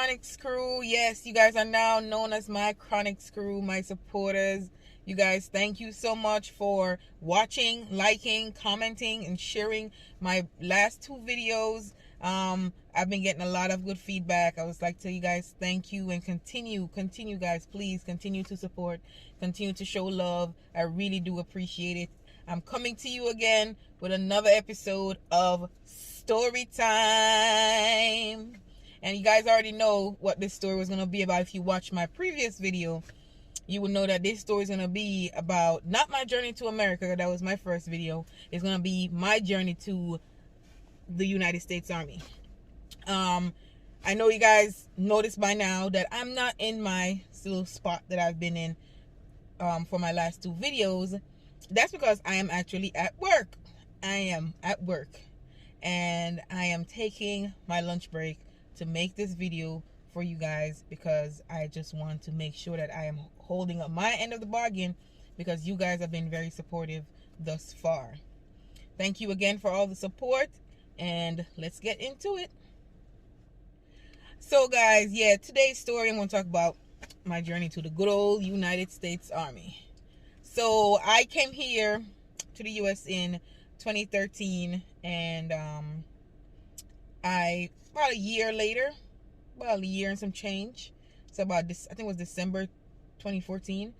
Chronics crew. Yes, you guys are now known as my Chronics crew, my supporters. You guys, thank you so much for watching, liking, commenting, and sharing my last two videos. I've been getting a lot of good feedback. I was like to you guys, thank you, and continue guys, please continue to support, continue to show love. I really do appreciate it. I'm coming to you again with another episode of Storytime. And you guys already know what this story was going to be about. If you watched my previous video, you will know that this story is going to be about not my journey to America. That was my first video. It's going to be my journey to the United States Army. I know you guys noticed by now that I'm not in my little spot that I've been in for my last two videos. That's because I am actually at work. I am at work. And I am taking my lunch break to make this video for you guys, because I just want to make sure that I am holding up my end of the bargain, because you guys have been very supportive thus far. Thank you again for all the support, and let's get into it. So guys, today's story I'm going to talk about my journey to the good old United States Army. So I came here to the US in 2013, and about a year later, about a year and some change, so about this, I think it was December 2014,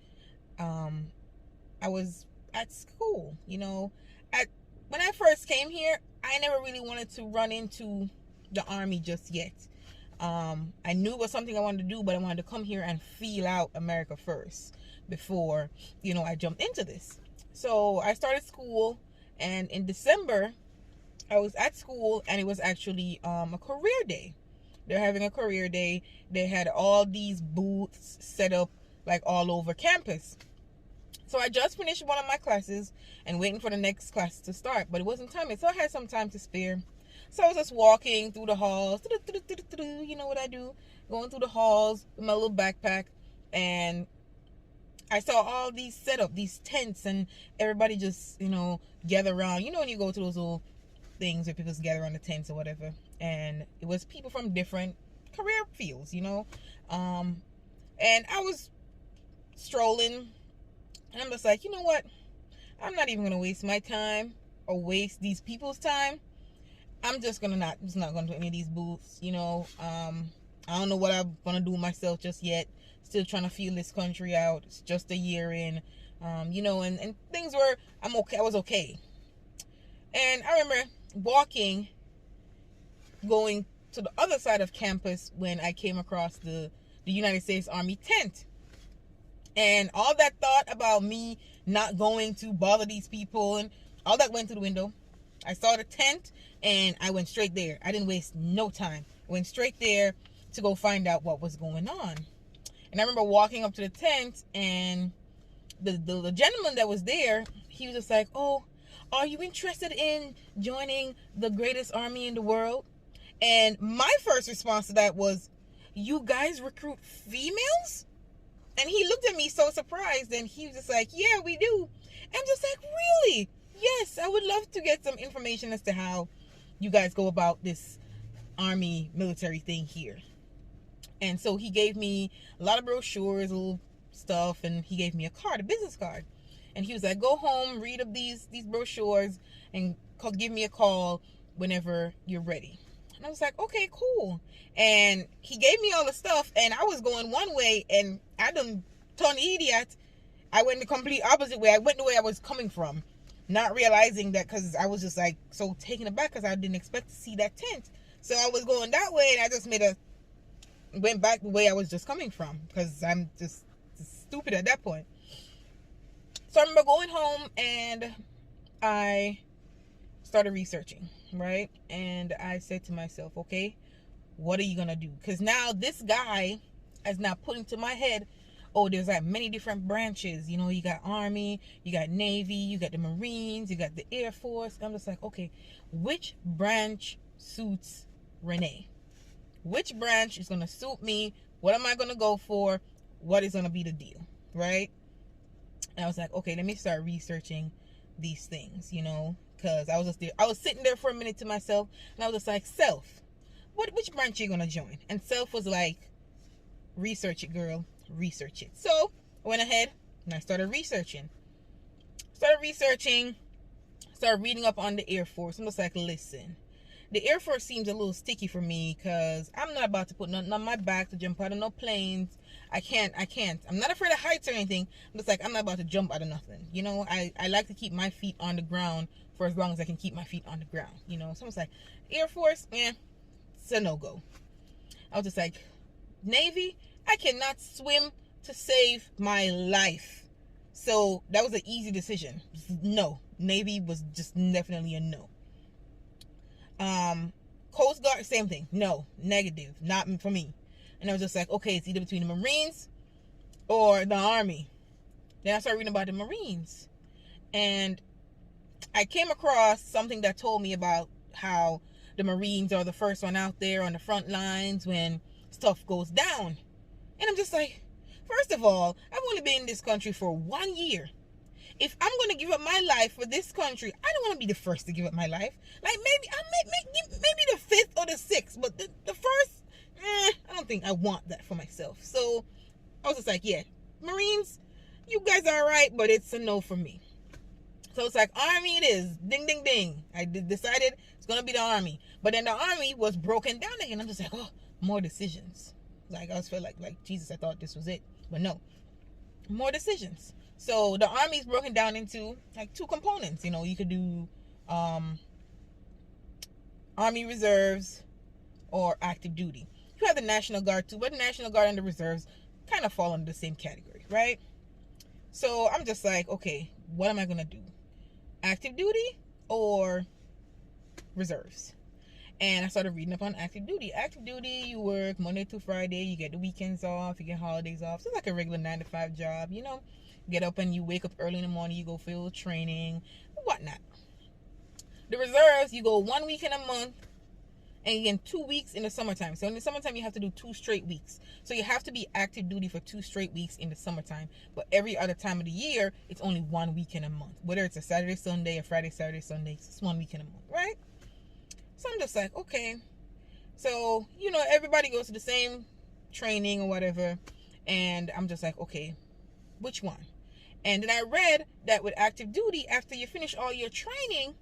I was at school. When I first came here, I never really wanted to run into the Army just yet. I knew it was something I wanted to do, but I wanted to come here and feel out America first before, I jumped into this. So I started school, and in December, I was at school, and it was actually a career day. They're having a career day. They had all these booths set up like all over campus. So I just finished one of my classes and waiting for the next class to start, but it wasn't time. So I had some time to spare. So I was just walking through the halls. You know what I do? Going through the halls with my little backpack, and I saw all these set up, these tents, and everybody just, gather around. When you go to those little things where people gather around the tents or whatever, and it was people from different career fields, and I was strolling, and I'm just like, you know what, I'm not even gonna waste my time or waste these people's time. I'm just not gonna do any of these booths. I don't know what I'm gonna do myself just yet. Still trying to feel this country out. It's just a year in, and things were, I was okay. And I remember going to the other side of campus when I came across the United States Army tent. And all that thought about me not going to bother these people and all that went through the window. I saw the tent and I went straight there. I didn't waste no time. I went straight there to go find out what was going on. And I remember walking up to the tent, and the gentleman that was there, he was just like, "Oh, are you interested in joining the greatest army in the world?" And my first response to that was, "You guys recruit females?" And he looked at me so surprised, and he was just like, "Yeah, we do." I'm just like, "Really? Yes, I would love to get some information as to how you guys go about this army military thing here." And so he gave me a lot of brochures, little stuff, and he gave me a business card. And he was like, "Go home, read up these brochures, and give me a call whenever you're ready." And I was like, "Okay, cool." And he gave me all the stuff, and I was going one way, and I done turned idiot. I went the complete opposite way. I went the way I was coming from, not realizing that, because I was just like so taken aback because I didn't expect to see that tent. So I was going that way, and I just went back the way I was just coming from, because I'm just stupid at that point. So I remember going home, and I started researching, right? And I said to myself, okay, what are you gonna do? Because now this guy has now put into my head, oh, there's like many different branches. You got Army, you got Navy, you got the Marines, you got the Air Force. I'm just like, okay, which branch suits Renee? Which branch is going to suit me? What am I going to go for? What is going to be the deal, right? And I was like, okay, let me start researching these things, because I was sitting there for a minute to myself, and I was just like, self, which branch you gonna join? And Self was like, research it, girl, research it. So I went ahead and I started researching. Started reading up on the Air Force. I'm just like, listen, the Air Force seems a little sticky for me because I'm not about to put nothing on my back to jump out of no planes. I can't. I'm not afraid of heights or anything. I'm just like, I'm not about to jump out of nothing. You know, I like to keep my feet on the ground for as long as I can keep my feet on the ground. You know, so I was like, Air Force, it's a no-go. I was just like, Navy, I cannot swim to save my life. So that was an easy decision. No. Navy was just definitely a no. Coast Guard, same thing. No, negative, not for me. And I was just like, okay, it's either between the Marines or the Army. Then I started reading about the Marines, and I came across something that told me about how the Marines are the first one out there on the front lines when stuff goes down. And I'm just like, first of all, I've only been in this country for 1 year. If I'm going to give up my life for this country, I don't want to be the first to give up my life. Like, maybe the fifth or the sixth, but the first, I don't think I want that for myself. So I was just like, yeah, Marines, you guys are all right, but it's a no for me. So it's like, Army it is. Ding, ding, ding. I decided it's going to be the Army. But then the Army was broken down again. I'm just like, oh, more decisions. Like, I was feel like Jesus, I thought this was it. But no, more decisions. So the Army's broken down into like two components. You know, you could do Army Reserves or active duty. You have the National Guard too, but the National Guard and the Reserves kind of fall under the same category, right? So I'm just like, okay, what am I going to do? Active duty or reserves? And I started reading up on active duty. Active duty, you work Monday through Friday. You get the weekends off. You get holidays off. So it's like a regular 9-to-5 job, you know. Get up and you wake up early in the morning. You go field training, whatnot. The reserves, you go 1 week in a month and you get 2 weeks in the summertime. So in the summertime, you have to do 2 straight weeks. So you have to be active duty for 2 straight weeks in the summertime. But every other time of the year, it's only 1 week in a month. Whether it's a Saturday, Sunday, a Friday, Saturday, Sunday, it's 1 week in a month, right? So I'm just like, okay. So, you know, everybody goes to the same training or whatever. And I'm just like, okay, which one? And then I read that with active duty, after you finish all your training,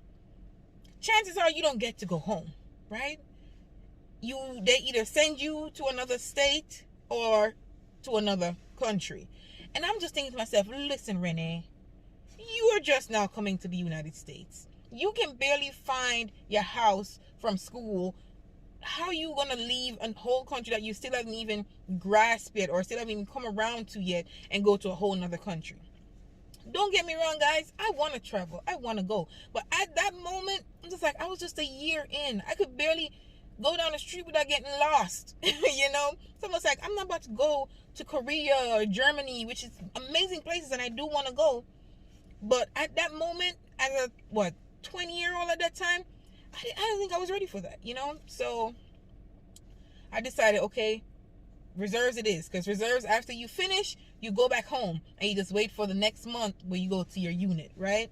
chances are you don't get to go home, right? They either send you to another state or to another country. And I'm just thinking to myself, listen, Renee, you are just now coming to the United States. You can barely find your house from school. How are you going to leave a whole country that you still haven't even grasped yet or still haven't even come around to yet and go to a whole other country? Don't get me wrong, guys. I want to travel. I want to go. But at that moment, I'm just like, I was just a year in. I could barely go down the street without getting lost. You know? So I was like, I'm not about to go to Korea or Germany, which is amazing places, and I do want to go. But at that moment, as a, 20-year-old at that time, I didn't think I was ready for that, you know? So I decided, okay, reserves it is. Because reserves, after you finish, you go back home and you just wait for the next month where you go to your unit, right?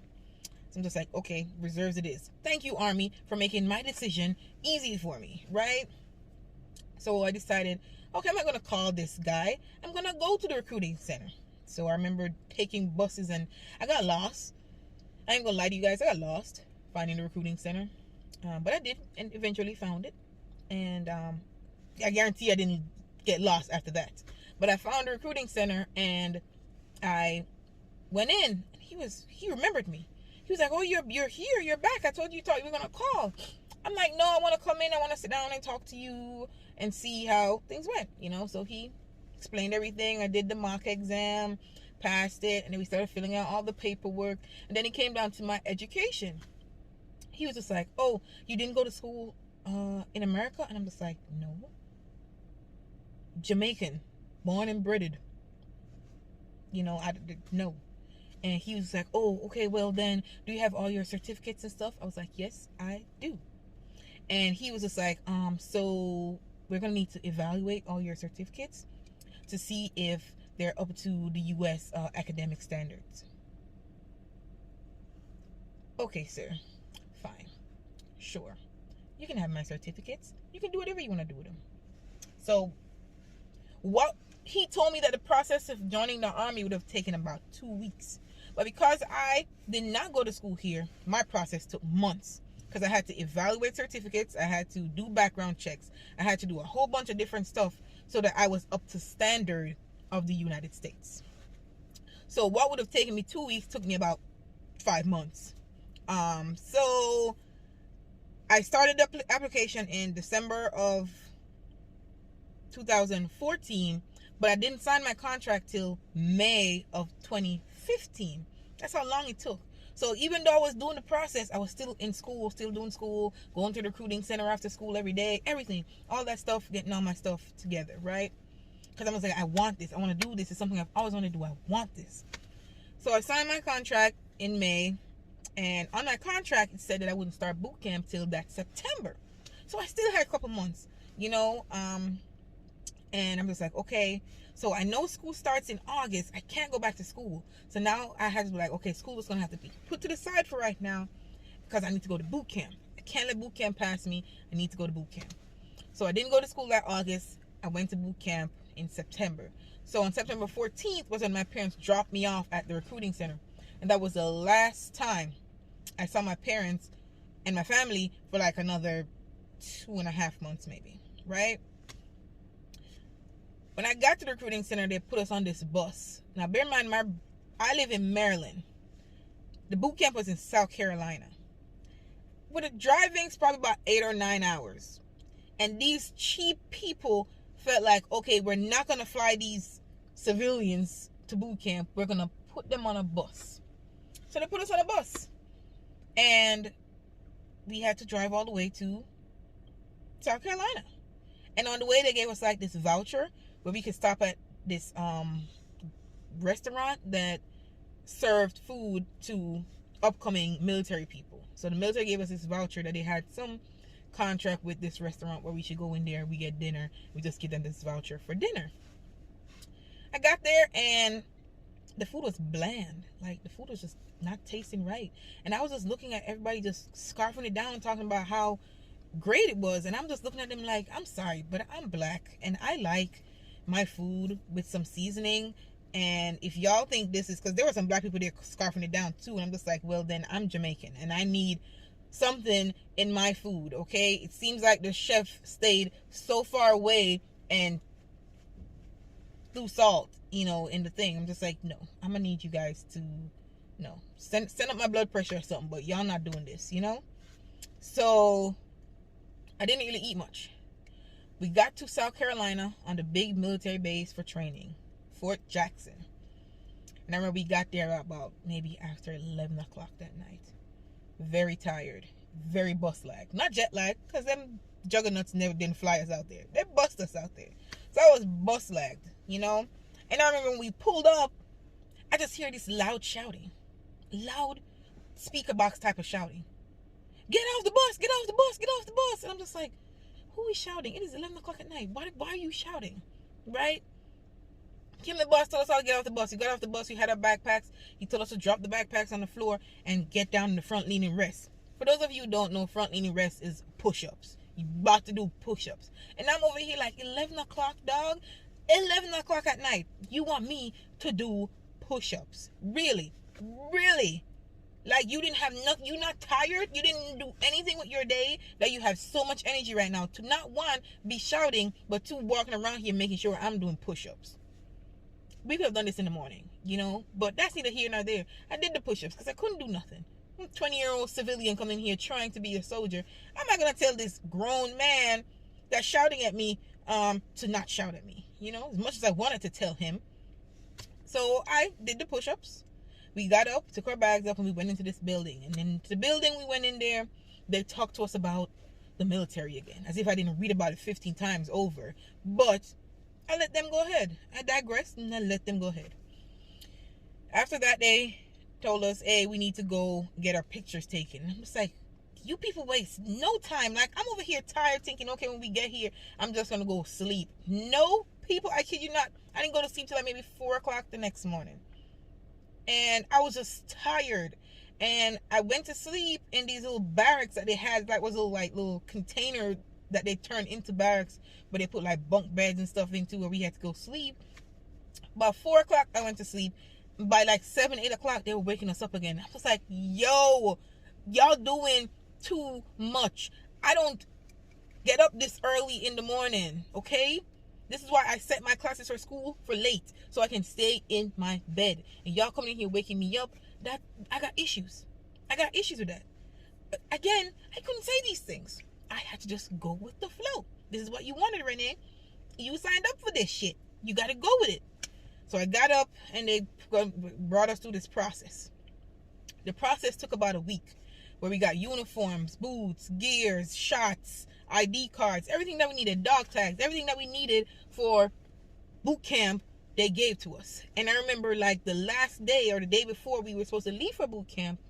So I'm just like, okay, reserves it is. Thank you, Army, for making my decision easy for me, right? So I decided, okay, I'm not going to call this guy. I'm going to go to the recruiting center. So I remember taking buses and I got lost. I ain't going to lie to you guys. I got lost finding the recruiting center. But I did and eventually found it. And I guarantee I didn't get lost after that. But I found the recruiting center and I went in. And he remembered me. He was like, oh, you're here. You're back. I told you you were going to call. I'm like, no, I want to come in. I want to sit down and talk to you and see how things went, you know. So he explained everything. I did the mock exam, passed it, and then we started filling out all the paperwork. And then he came down to my education. He was just like, oh, you didn't go to school in America? And I'm just like, no. Jamaican, born and bred. You know, no. And he was like, oh, okay, well then, do you have all your certificates and stuff? I was like, yes, I do. And he was just like, so we're going to need to evaluate all your certificates to see if they're up to the U.S. Academic standards. Okay, sir. Fine. Sure. You can have my certificates. You can do whatever you want to do with them. So what he told me that the process of joining the army would have taken about 2 weeks. But because I did not go to school here, my process took months. Because I had to evaluate certificates, I had to do background checks, I had to do a whole bunch of different stuff so that I was up to standard of the United States. So what would have taken me 2 weeks took me about 5 months. So I started the application in December of 2014, but I didn't sign my contract till May of 2015. That's how long it took. So even though I was doing the process, I was still in school, still doing school, going to the recruiting center after school every day, everything, all that stuff, getting all my stuff together, right? Because I was like, I want this. I want to do this. It's something I've always wanted to do. I want this. So I signed my contract in May, and on my contract, it said that I wouldn't start boot camp till that September. So I still had a couple months, and I'm just like, okay. So I know school starts in August. I can't go back to school. So now I had to be like, okay, school is going to have to be put to the side for right now because I need to go to boot camp. I can't let boot camp pass me. I need to go to boot camp. So I didn't go to school that August. I went to boot camp in September. So on September 14th was when my parents dropped me off at the recruiting center. And that was the last time I saw my parents and my family for like another 2.5 months maybe, right? When I got to the recruiting center, they put us on this bus. Now, bear in mind, I live in Maryland. The boot camp was in South Carolina. With the driving's probably about 8 or 9 hours. And these cheap people felt like, okay, we're not going to fly these civilians to boot camp. We're going to put them on a bus. So they put us on a bus. And we had to drive all the way to South Carolina. And on the way, they gave us like this voucher where we could stop at this restaurant that served food to upcoming military people. So the military gave us this voucher that they had some contract with this restaurant where we should go in there, we get dinner, we just give them this voucher for dinner. I got there and the food was bland. Like, the food was just not tasting right. And I was just looking at everybody just scarfing it down and talking about how great it was. And I'm just looking at them like, I'm sorry, but I'm black and I like my food with some seasoning. And if y'all think this is, because there were some black people there scarfing it down too, and I'm just like, well, then I'm Jamaican and I need something in my food, okay? It seems like the chef stayed so far away and threw salt, in the thing. I'm just like, no, I'm gonna need you guys to, send up my blood pressure or something, but y'all not doing this, So I didn't really eat much. We got to South Carolina on the big military base for training, Fort Jackson. And I remember we got there about maybe after 11 o'clock that night. Very tired, very bus lagged. Not jet lag, because them juggernauts didn't fly us out there. They bust us out there. So I was bus lagged, And I remember when we pulled up, I just hear this loud shouting. Loud speaker box type of shouting. Get off the bus, get off the bus, get off the bus. And I'm just like, who is shouting? It is 11 o'clock at night. Why are you shouting? Right? Came the bus, told us how to get off the bus. We got off the bus, we had our backpacks. He told us to drop the backpacks on the floor and get down in the front leaning rest. For those of you who don't know, front leaning rest is push-ups. You about to do push-ups. And I'm over here like, 11 o'clock, dog? 11 o'clock at night. You want me to do push-ups? Really? Really? Like, you didn't have nothing, you're not tired, you didn't do anything with your day, that you have so much energy right now to not, one, be shouting, but two, walking around here making sure I'm doing push-ups. We could have done this in the morning, but that's neither here nor there. I did the push-ups because I couldn't do nothing. I'm a 20-year-old civilian coming here trying to be a soldier. I'm not going to tell this grown man that's shouting at me to not shout at me, as much as I wanted to tell him. So I did the push-ups. We got up, took our bags up, and we went into this building. And then to the building, we went in there. They talked to us about the military again, as if I didn't read about it 15 times over. But I let them go ahead. I digressed, and I let them go ahead. After that, they told us, hey, we need to go get our pictures taken. I'm just like, you people waste no time. Like, I'm over here tired thinking, okay, when we get here, I'm just going to go sleep. No, people, I kid you not. I didn't go to sleep till like maybe 4 o'clock the next morning. And I was just tired. And I went to sleep in these little barracks that they had, like was a little container that they turned into barracks, but they put like bunk beds and stuff into where we had to go sleep. About 4 o'clock, I went to sleep. By like 7, 8 o'clock, they were waking us up again. I was like, yo, y'all doing too much. I don't get up this early in the morning, okay? This is why I set my classes for school for late, so I can stay in my bed. And y'all coming in here waking me up, that I got issues. I got issues with that. But again, I couldn't say these things. I had to just go with the flow. This is what you wanted, Renee. You signed up for this shit. You got to go with it. So I got up and they brought us through this process. The process took about a week, where we got uniforms, boots, gears, shots, ID cards, everything that we needed, dog tags, everything that we needed for boot camp, they gave to us. And I remember like the last day or the day before we were supposed to leave for boot camp,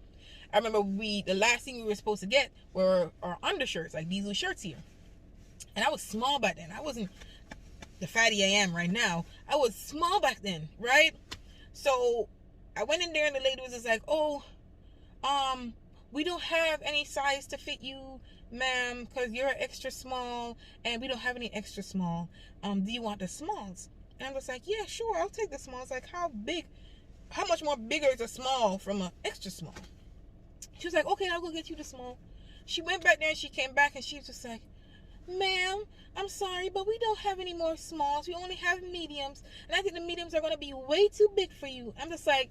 I remember the last thing we were supposed to get were our undershirts, like these little shirts here. And I was small back then. I wasn't the fatty I am right now. I was small back then, right? So I went in there and the lady was just like, oh, we don't have any size to fit you, ma'am, because you're extra small and we don't have any extra small. Do you want the smalls? And I was like, yeah, sure, I'll take the smalls. Like, how much more bigger is a small from an extra small? She was like, okay, I'll go get you the small. She went back there and she came back and she was just like, ma'am, I'm sorry, but we don't have any more smalls. We only have mediums. And I think the mediums are going to be way too big for you. I'm just like,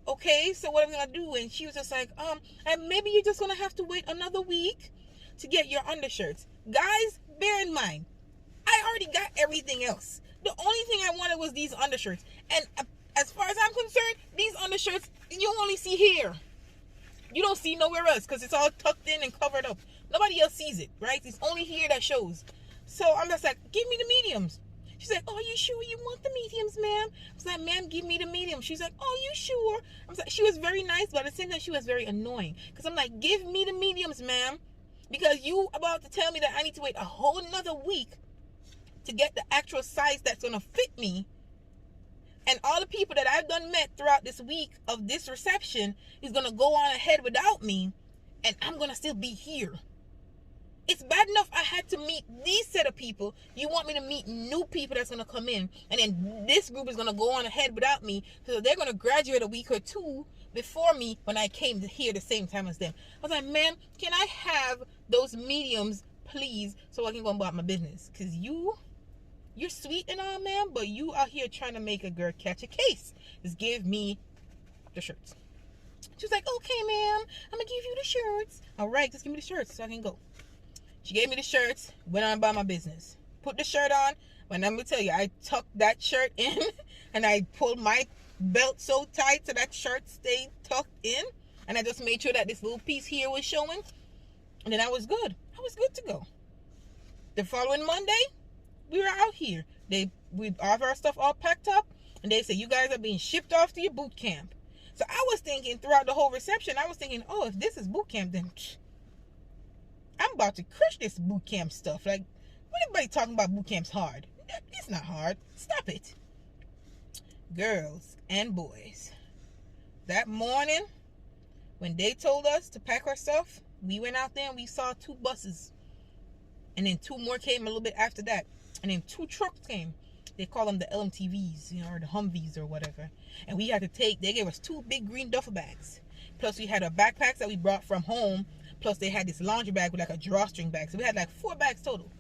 okay, so what are we going to do? And she was just like, and maybe you're just going to have to wait another week to get your undershirts. Guys, bear in mind, I already got everything else. The only thing I wanted was these undershirts. And as far as I'm concerned, these undershirts, you only see here. You don't see nowhere else because it's all tucked in and covered up. Nobody else sees it, right? It's only here that shows. So I'm just like, give me the mediums. She's like, oh, you sure you want the mediums, ma'am? I was like, ma'am, give me the mediums. She's like, oh, you sure? I was like, she was very nice, but at the same time, she was very annoying. Because I'm like, give me the mediums, ma'am. Because you about to tell me that I need to wait a whole another week to get the actual size that's going to fit me. And all the people that I've done met throughout this week of this reception is going to go on ahead without me. And I'm going to still be here. It's bad enough I had to meet these set of people. You want me to meet new people that's going to come in. And then this group is going to go on ahead without me. So they're going to graduate a week or two before me when I came here the same time as them. I was like, ma'am, can I have those mediums, please, so I can go about my business? Because you're sweet and all, ma'am, but you out here trying to make a girl catch a case. Just give me the shirts. She was like, okay, ma'am, I'm going to give you the shirts. All right, just give me the shirts so I can go. She gave me the shirts, went on about my business. Put the shirt on, and let me tell you, I tucked that shirt in, and I pulled my belt so tight so that shirt stayed tucked in, and I just made sure that this little piece here was showing, and then I was good. I was good to go. The following Monday, we were out here. We have our stuff all packed up, and they said, you guys are being shipped off to your boot camp. So I was thinking throughout the whole reception, I was thinking, oh, if this is boot camp, then I'm about to crush this boot camp stuff. Like, what everybody talking about boot camp's hard? It's not hard. Stop it. Girls and boys, that morning when they told us to pack our stuff, we went out there and we saw 2 buses. And then 2 more came a little bit after that. And then 2 trucks came. They call them the LMTVs, or the Humvees or whatever. And we had to they gave us 2 big green duffel bags. Plus we had our backpacks that we brought from home. Plus they had this laundry bag with like a drawstring bag. So we had like 4 bags total.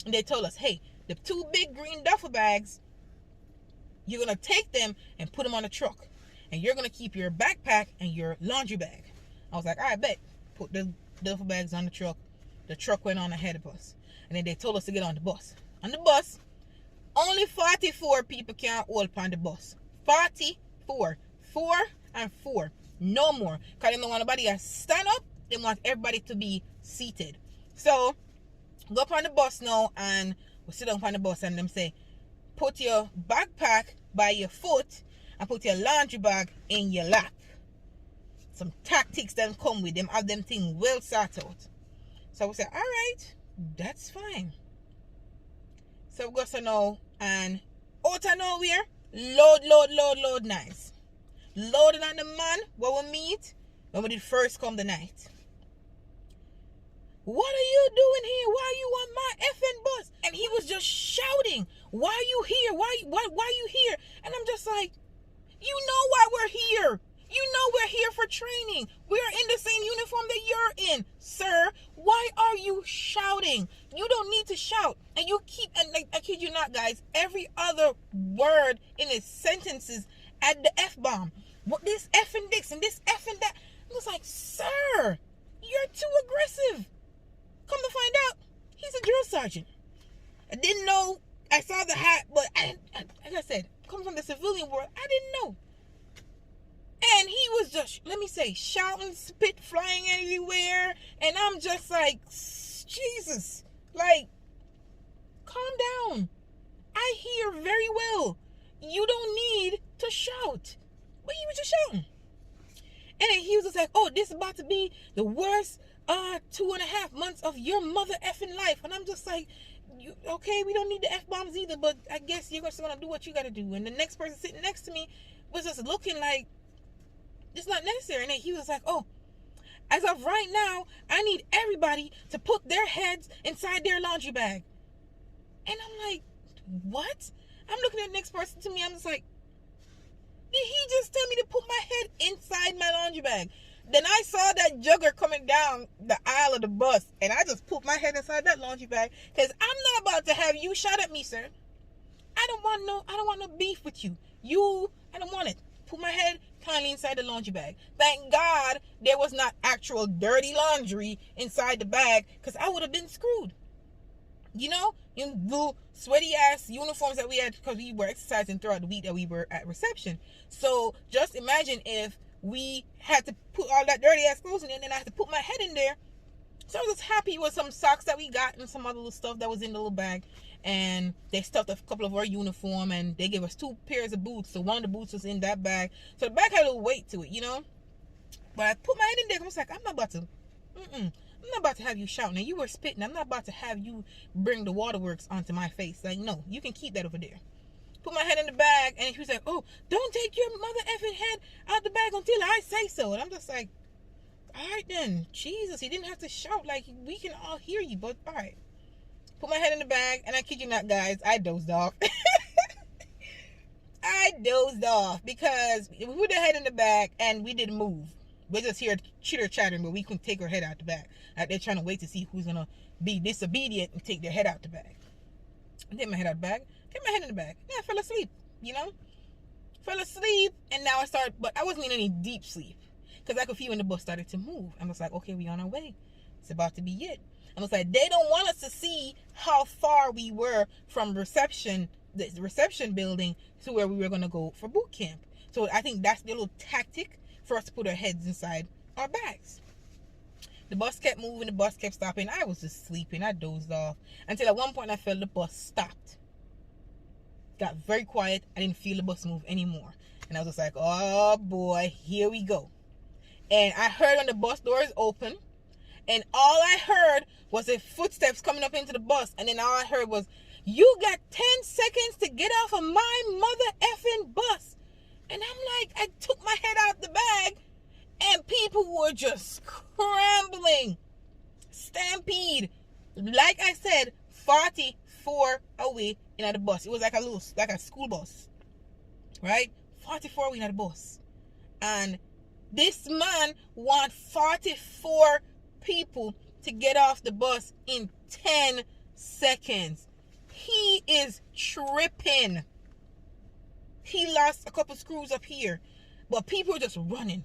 And they told us, hey, the 2 big green duffel bags, you're going to take them and put them on a truck. And you're going to keep your backpack and your laundry bag. I was like, all right, bet. Put the duffel bags on the truck. The truck went on ahead of us. And then they told us to get on the bus. On the bus, only 44 people can hold on the bus. 44. 4 and 4. No more. Because they don't want nobody to stand up. They want everybody to be seated. So, go up on the bus now and we'll sit down on the bus and them say, put your backpack by your foot and put your laundry bag in your lap. Some tactics that come with them, have them thing well sort out. So we say, all right, that's fine. So we go so now and out of nowhere, load nice. loading on the man where we meet when we did first come the night. What are you doing here? Why are you on my effing bus? And he was just shouting, why are you here? Why are you here? And I'm just like, you know why we're here. You know we're here for training. We're in the same uniform that you're in. Sir, why are you shouting? You don't need to shout. And you keep, and like, I kid you not, guys, every other word in his sentences add the F-bomb. What this F and this and this F and that. I was like, sir, you're too aggressive. Come to find out, he's a drill sergeant. I didn't know. I saw the hat, but like I said, coming from the civilian world, I didn't know. And he was just, let me say, shouting, spit flying everywhere. And I'm just like, Jesus, like, calm down. I hear very well. You don't need to shout. But he was just shouting. And then he was just like, oh, this is about to be the worst 2.5 months of your mother effing life. And I'm just like, okay, we don't need the F-bombs either, but I guess you're just going to do what you got to do. And the next person sitting next to me was just looking like, it's not necessary. And then he was like, oh, as of right now, I need everybody to put their heads inside their laundry bag. And I'm like, what? I'm looking at the next person to me. I'm just like, did he just tell me to put my head inside my laundry bag? Then I saw that jugger coming down the aisle of the bus, and I just put my head inside that laundry bag, because I'm not about to have you shout at me, sir. I don't want no beef with you. I don't want it. Put my head kindly inside the laundry bag. Thank God there was not actual dirty laundry inside the bag, because I would have been screwed. You know, in the sweaty ass uniforms that we had, because we were exercising throughout the week that we were at reception. So just imagine if we had to put all that dirty ass clothes in, and then I had to put my head in there. So I was just happy with some socks that we got and some other little stuff that was in the little bag. And they stuffed a couple of our uniform, and they gave us 2 pairs of boots. So one of the boots was in that bag. So the bag had a little weight to it, you know. But I put my head in there. I was like, I'm not about to have you shouting. Now, you were spitting. I'm not about to have you bring the waterworks onto my face. Like, no, you can keep that over there. Put my head in the bag, and he was like, oh, don't take your mother effing head out the bag until I say so. And I'm just like, all right then, Jesus, he didn't have to shout, like, we can all hear you, but all right. Put my head in the bag, and I kid you not, guys, I dozed off. I dozed off, because we put the head in the bag, and we didn't move. We're just here chitter-chattering, but we couldn't take our head out the bag. Like, they're trying to wait to see who's going to be disobedient and take their head out the bag. I take my head out the bag. Get my head in the bag. Yeah, I fell asleep, you know? Fell asleep, and now but I wasn't in any deep sleep, because I could feel when the bus started to move. I was like, okay, we on our way. It's about to be it. I was like, they don't want us to see how far we were from the reception building to where we were going to go for boot camp. So I think that's the little tactic for us to put our heads inside our bags. The bus kept moving, the bus kept stopping. I was just sleeping. I dozed off until at one point I felt the bus stopped. Got very quiet. I didn't feel the bus move anymore. And I was just like, oh boy, here we go. And I heard when the bus doors open, and all I heard was the footsteps coming up into the bus. And then all I heard was, you got 10 seconds to get off of my mother effing bus. And I'm like, I took my head out the bag, and people were just scrambling. Stampede. Like I said, 44 away in the bus. It was like a school bus. Right? 44 away in the bus. And this man want 44 people to get off the bus in 10 seconds. He is tripping. He lost a couple screws up here. But people are just running.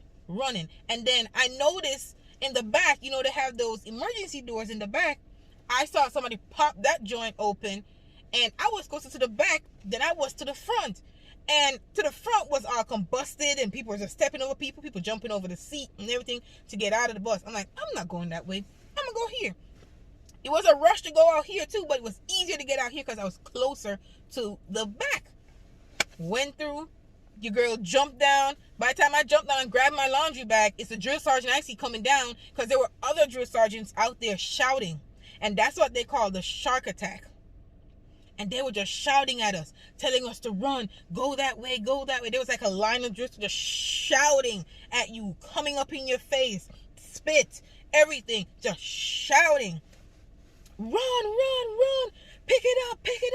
And then I noticed in the back, you know, they have those emergency doors in the back. I saw somebody pop that joint open, and I was closer to the back than I was to the front. And to the front was all combusted, and people were just stepping over people jumping over the seat and everything to get out of the bus. I'm like, I'm not going that way. I'm going to go here. It was a rush to go out here too, but it was easier to get out here because I was closer to the back. Went through. Your girl jumped down. By the time I jumped down and grabbed my laundry bag, it's the drill sergeant I see coming down, because there were other drill sergeants out there shouting. And that's what they call the shark attack. And they were just shouting at us, telling us to run, go that way, go that way. There was like a line of drills, just shh. shouting at you, coming up in your face, spit, everything, just shouting. Run, run, run. Pick it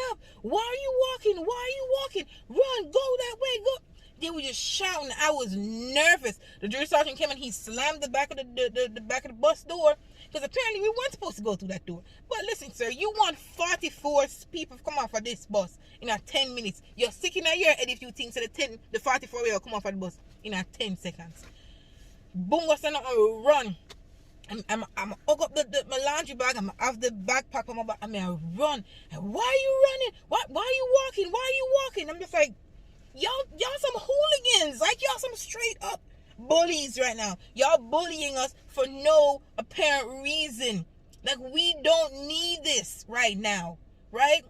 up. Why are you walking? Run, go that way, go. They were just shouting. I was nervous. The drill sergeant came and he slammed the back of the back of the bus door, because apparently we weren't supposed to go through that door. But listen, sir, you want 44 people to come off of this bus in 10 minutes. You're sick in your head if you think so the 44 will come off of the bus in 10 seconds. Boom, what's on run. I'm hook up my laundry bag. I'm have the backpack on my back. I run. And why are you running? Why are you walking? I'm just like, y'all some hooligans. Like, y'all some straight up bullies right now. Y'all bullying us for no apparent reason. Like, we don't need this right now, right?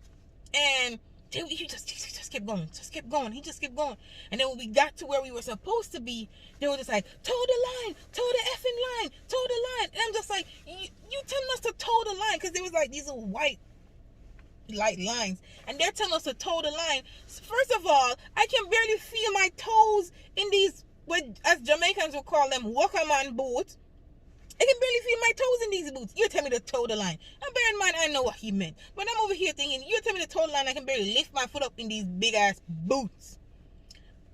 And he just kept going. He just kept going. And then when we got to where we were supposed to be, they were just like, toe the effing line. And I'm just like, you telling us to toe the line? Because there was like these little white light lines, and they're telling us to toe the line. First of all, I can barely feel my toes in these, what as Jamaicans would call them, Wakaman boots. I can barely feel my toes in these boots. You tell me to toe the line. Now bear in mind, I know what he meant, but I'm over here thinking, you tell me to toe the line, I can barely lift my foot up in these big ass boots.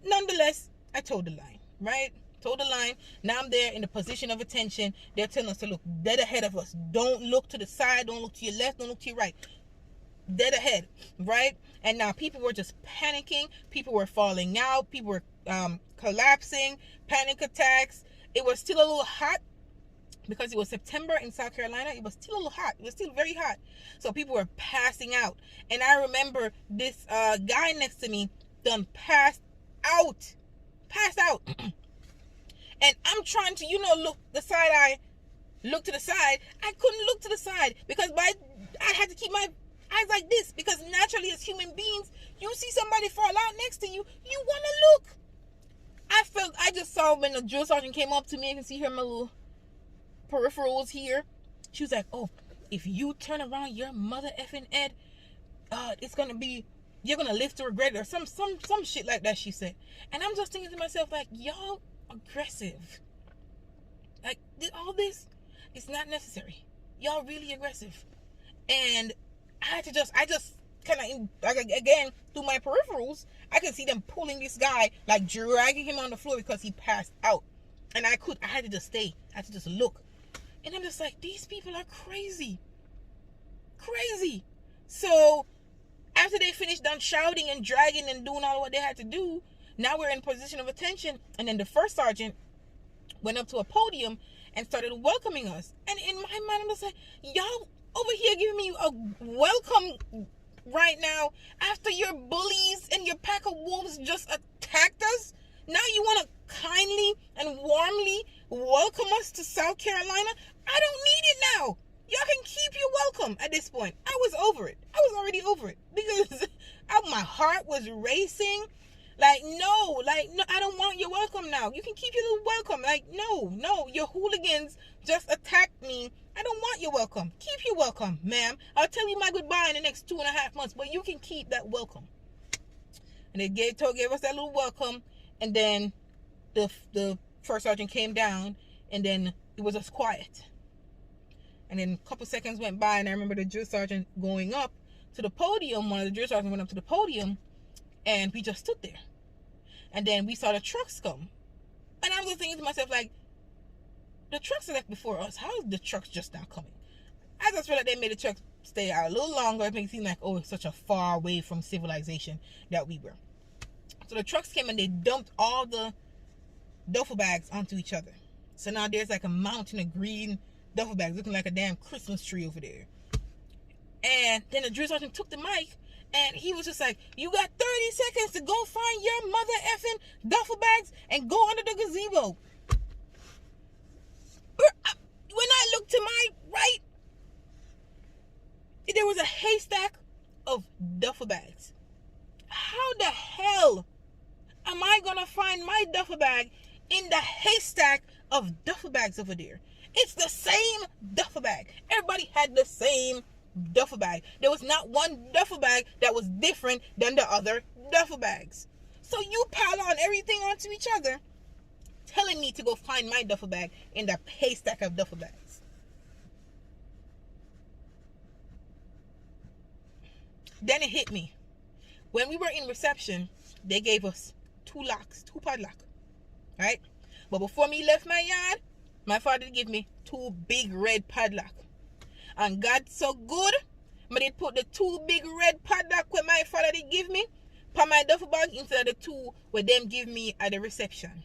Nonetheless, I toed the line, right? Toed the line. Now I'm there in the position of attention. They're telling us to look dead ahead of us. Don't look to the side. Don't look to your left. Don't look to your right. Dead ahead, right? And now people were just panicking. People were falling out. People were collapsing. Panic attacks. It was still a little hot because it was September in South Carolina. It was still a little hot. It was still very hot. So people were passing out. And I remember this guy next to me done passed out. And I'm trying to, look the side eye. Look to the side. I couldn't look to the side because I had to keep my eyes like this, because naturally as human beings, you see somebody fall out next to you, you want to look. I just saw when the drill sergeant came up to me, I can see her my little peripherals here. She was like, oh, if you turn around your mother effing Ed, it's gonna be, you're gonna live to regret it, or some shit like that, she said. And I'm just thinking to myself, like, y'all aggressive. Like, all this, it's not necessary. Y'all really aggressive. And I just kind of, again, through my peripherals, I could see them pulling this guy, like dragging him on the floor because he passed out. And I had to just stay. I had to just look. And I'm just like, these people are crazy. Crazy. So, after they finished done shouting and dragging and doing all what they had to do, now we're in position of attention. And then the first sergeant went up to a podium and started welcoming us. And in my mind, I'm just like, y'all over here giving me a welcome right now after your bullies and your pack of wolves just attacked us. Now you want to kindly and warmly welcome us to South Carolina? I don't need it now. Y'all can keep your welcome at this point. I was over it. I was already over it because my heart was racing. Like, no, I don't want your welcome now. You can keep your little welcome. Like, no, your hooligans just attacked me. I don't want your welcome. Keep your welcome, ma'am. I'll tell you my goodbye in the next 2.5 months, but you can keep that welcome. And they gave us that little welcome, and then the first sergeant came down, and then it was just quiet. And then a couple seconds went by, and I remember the drill sergeant going up to the podium. One of the drill sergeants went up to the podium, and we just stood there. And then we saw the trucks come. And I was just thinking to myself, like, the trucks are left before us. How is the trucks just now coming? I just feel like they made the trucks stay out a little longer. It makes it seem like, oh, it's such a far away from civilization that we were. So the trucks came and they dumped all the duffel bags onto each other. So now there's like a mountain of green duffel bags looking like a damn Christmas tree over there. And then the drill sergeant took the mic and he was just like, you got 30 seconds to go find your mother effing duffel bags and go under the gazebo. When I looked to my right, there was a haystack of duffel bags. How the hell am I gonna find my duffel bag in the haystack of duffel bags over there? It's the same duffel bag. Everybody had the same duffel bag. There was not one duffel bag that was different than the other duffel bags. So you pile on everything onto each other, telling me to go find my duffel bag in the haystack of duffel bags. Then it hit me. When we were in reception, they gave us 2 locks, 2 padlock, right? But before me left my yard, my father gave me 2 big red padlock. And God so good, but they put the 2 big red padlock where my father did give me, put my duffel bag instead of the 2 where them give me at the reception.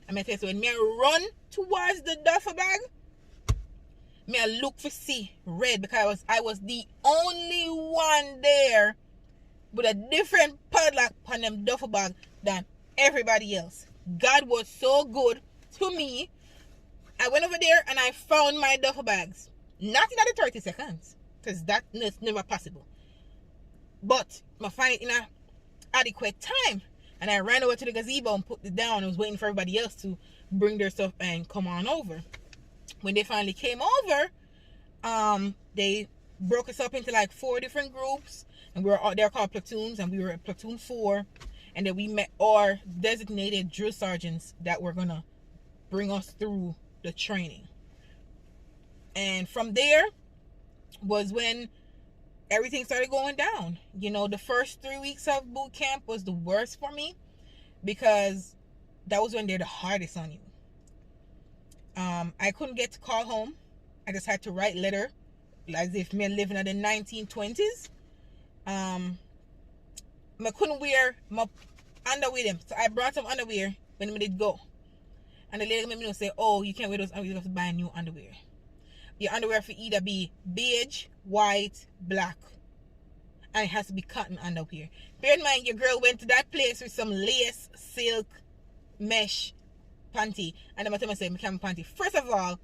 And I tell you, when me run towards the duffel bag, me I look for see red, because I was the only one there with a different padlock on them duffel bag than everybody else. God was so good to me. I went over there and I found my duffel bags. Not in the 30 seconds, because that's never possible. But I find it in a adequate time. And I ran over to the gazebo and put it down. I was waiting for everybody else to bring their stuff and come on over. When they finally came over, they broke us up into like 4 different groups. And we were all, they're called platoons, and we were at platoon 4. And then we met our designated drill sergeants that were going to bring us through the training. And from there was when everything started going down. You know, the first 3 weeks of boot camp was the worst for me, because that was when they're the hardest on you. I couldn't get to call home. I just had to write letter as if me living in the 1920s. I couldn't wear my underwear them, so I brought some underwear when we did go. And the lady made me say, "Oh, you can't wear those underwear, you have to buy new underwear. Your underwear for either be beige, white, black, and it has to be cotton underwear." Bear in mind, your girl went to that place with some lace, silk, mesh panty, and then I tell myself, "I can't panty." First of all,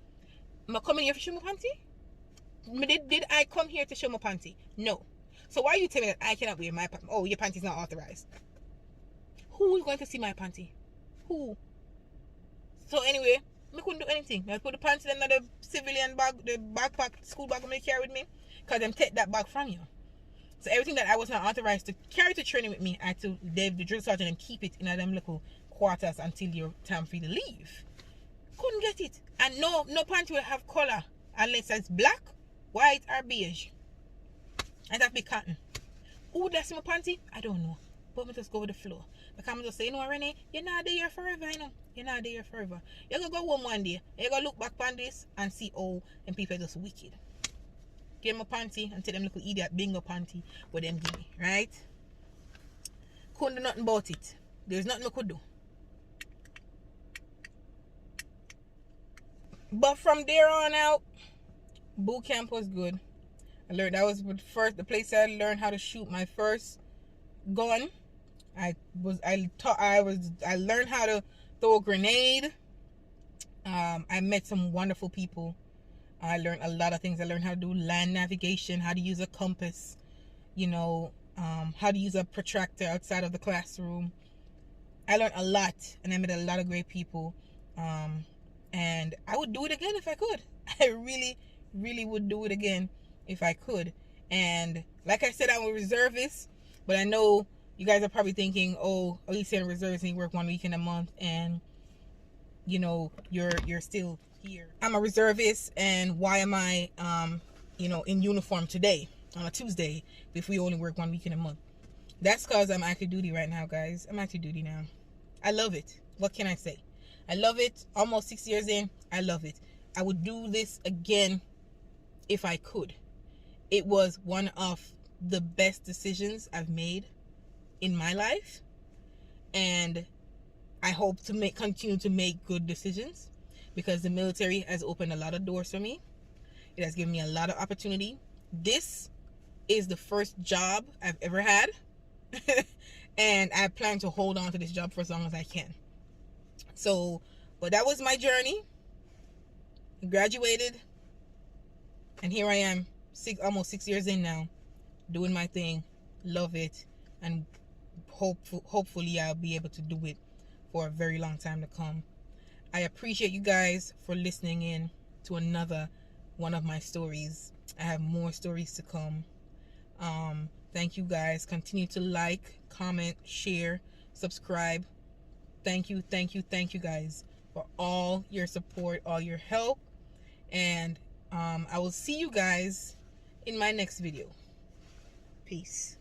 am I coming here to show my panty? Did I come here to show my panty? No. So why are you telling me that I cannot wear my panty? Oh, your panty's not authorized. Who is going to see my panty? Who? So anyway, I couldn't do anything. I put the panty in another civilian bag, the backpack, school bag I'm going to carry with me, because them take that bag from you. So everything that I was not authorized to carry to training with me, I had to leave the drill sergeant and keep it in them little quarters until your time for you to leave. Couldn't get it. And no panty will have color unless it's black, white, or beige. And that be cotton. Who would see my panty? I don't know. But me just go with the flow. Because I'm just say, you know, Renee, you're not there forever, you know. You're not there forever. You're going to go home one day. You're going to look back on this and see, oh, and people are just wicked. Give them a panty and tell them little idiot bingo panty with them give me, right? Couldn't do nothing about it. There's nothing I could do. But from there on out, boot camp was good. I learned that was the place I learned how to shoot my first gun. I learned how to throw a grenade. I met some wonderful people. I learned a lot of things. I learned how to do land navigation, how to use a compass, you know, how to use a protractor outside of the classroom. I learned a lot, and I met a lot of great people. And I would do it again if I could. I really, really would do it again if I could. And like I said, I'm a reservist, but I know you guys are probably thinking, oh, at least you're a reservist and you work 1 weekend a month, and you know you're still here. I'm a reservist, and why am I you know, in uniform today on a Tuesday if we only work 1 weekend a month? That's because I'm active duty right now, guys. I'm active duty now. I love it. What can I say? I love it. Almost 6 years in, I love it. I would do this again if I could. It was one of the best decisions I've made in my life, and I hope to continue to make good decisions, because the military has opened a lot of doors for me. It has given me a lot of opportunity. This is the first job I've ever had and I plan to hold on to this job for as long as I can. So, but that was my journey. I graduated, and here I am, almost 6 years in now, doing my thing. Love it, and hopefully I'll be able to do it for a very long time to come. I appreciate you guys for listening in to another one of my stories. I have more stories to come. Thank you guys. Continue to like, comment, share, subscribe. Thank you guys for all your support, all your help. And I will see you guys in my next video. Peace.